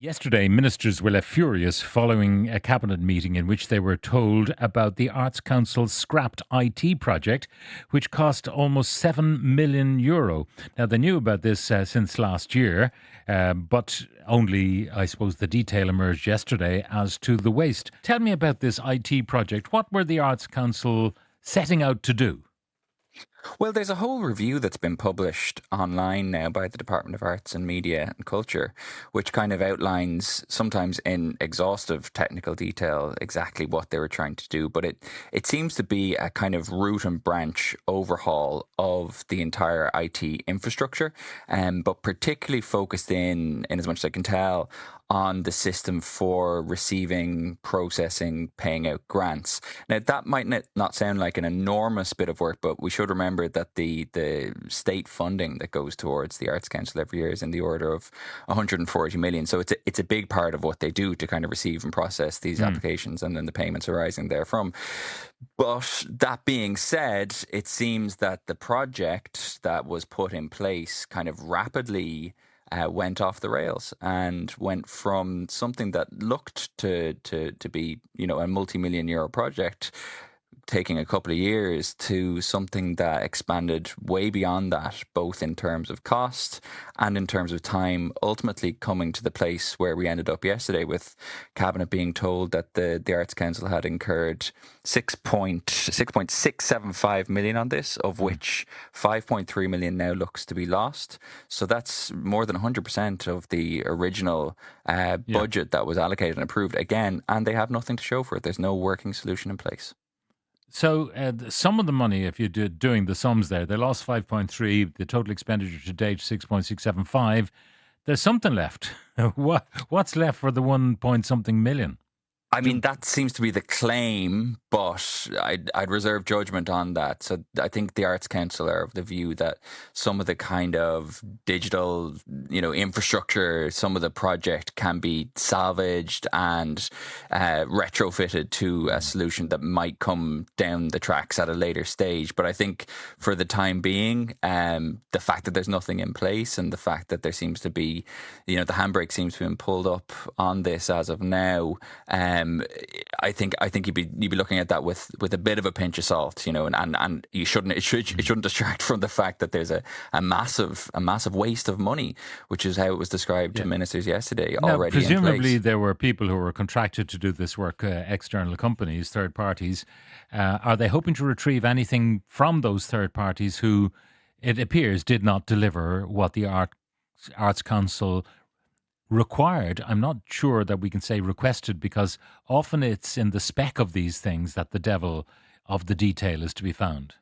Yesterday, ministers were left furious following a cabinet meeting in which they were told about the Arts Council's scrapped IT project, which cost almost €7 million. Now, they knew about this since last year, but only, I suppose, the detail emerged yesterday as to the waste. Tell me about this IT project. What were the Arts Council setting out to do? Well, there's a whole review that's been published online now by the Department of Arts and Media and Culture, which kind of outlines, sometimes in exhaustive technical detail, exactly what they were trying to do. But it seems to be a kind of root and branch overhaul of the entire IT infrastructure, but particularly focused in as much as I can tell, on the system for receiving, processing, paying out grants. Now, that might not sound like an enormous bit of work, but we should remember that the state funding that goes towards the Arts Council every year is in the order of 140 million. So it's a big part of what they do to kind of receive and process these Hmm. applications and then the payments arising therefrom. But that being said, it seems that the project that was put in place kind of rapidly went off the rails and went from something that looked to be, a multi-million euro project taking a couple of years to something that expanded way beyond that, both in terms of cost and in terms of time, ultimately coming to the place where we ended up yesterday with Cabinet being told that the Arts Council had incurred 6.675 million on this, of which 5.3 million now looks to be lost. So that's more than 100% of the original Yeah. budget that was allocated and approved again, and they have nothing to show for it. There's no working solution in place. So some of the money, if you're doing the sums there, they lost 5.3, the total expenditure to date 6.675. There's something left. What's left for the 1 point something million? I mean, Do, that seems to be the claim, but I'd reserve judgment on that. So I think the Arts Council are of the view that some of the kind of digital, infrastructure, some of the project can be salvaged and retrofitted to a solution that might come down the tracks at a later stage. But I think for the time being, the fact that there's nothing in place and the fact that there seems to be, the handbrake seems to have been pulled up on this as of now. I think you'd be looking at that with a bit of a pinch of salt, and you shouldn't it shouldn't distract from the fact that there's a massive waste of money, which is how it was described to yeah. ministers yesterday, Now, already in presumably, place. there were people who were contracted to do this work, external companies, third parties. Are they hoping to retrieve anything from those third parties who, it appears, did not deliver what the Arts Council required? I'm not sure that we can say requested, because often it's in the spec of these things that the devil of the detail is to be found.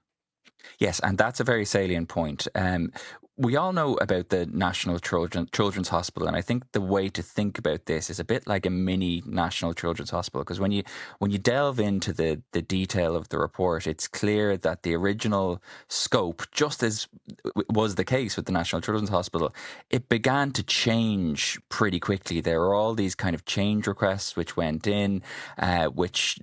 Yes, and that's a very salient point. We all know about the National Children's Hospital, and I think the way to think about this is a bit like a mini National Children's Hospital, because when you delve into the detail of the report, it's clear that the original scope, just as was the case with the National Children's Hospital, it began to change pretty quickly. There were all these kind of change requests which went in, which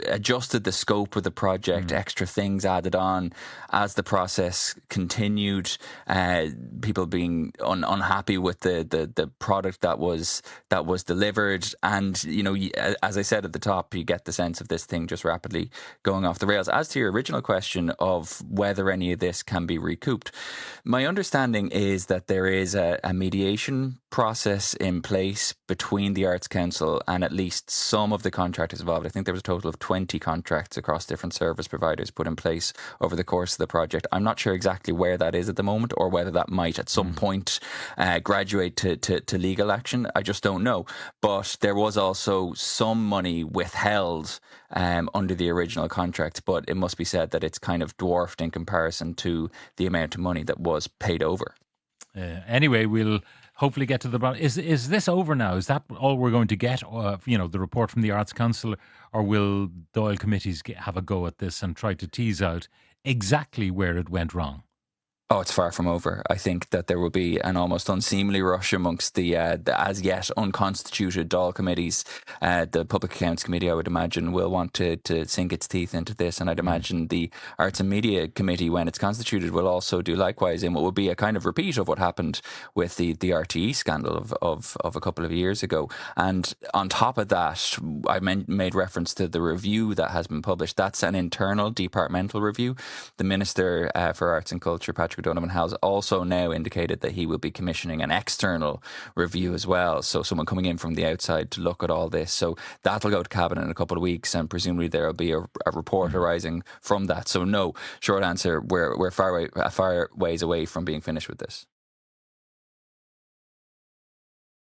adjusted the scope of the project, Mm. extra things added on as the process continued, people being unhappy with the product that was delivered, and as I said at the top, you get the sense of this thing just rapidly going off the rails. As to your original question of whether any of this can be recouped, my understanding is that there is a mediation process in place between the Arts Council and at least some of the contractors involved. I think there was a total of 20 contracts across different service providers put in place over the course of the project. I'm not sure exactly where that is at the moment, or whether that might at some point graduate to legal action. I just don't know. But there was also some money withheld under the original contract, but it must be said that it's kind of dwarfed in comparison to the amount of money that was paid over. Anyway, we'll hopefully get to the bottom. Is this over now? Is that all we're going to get? The report from the Arts Council, or will Dáil committees have a go at this and try to tease out exactly where it went wrong? Oh, it's far from over. I think that there will be an almost unseemly rush amongst the as yet unconstituted Dáil committees. The Public Accounts Committee, I would imagine, will want to sink its teeth into this. And I'd imagine the Arts and Media Committee, when it's constituted, will also do likewise in what would be a kind of repeat of what happened with the RTE scandal of a couple of years ago. And on top of that, I made reference to the review that has been published. That's an internal departmental review. The Minister for Arts and Culture, Patrick Donovan, has also now indicated that he will be commissioning an external review as well. So someone coming in from the outside to look at all this. So that'll go to Cabinet in a couple of weeks, and presumably there will be a report arising from that. So no, short answer, we're far ways away from being finished with this.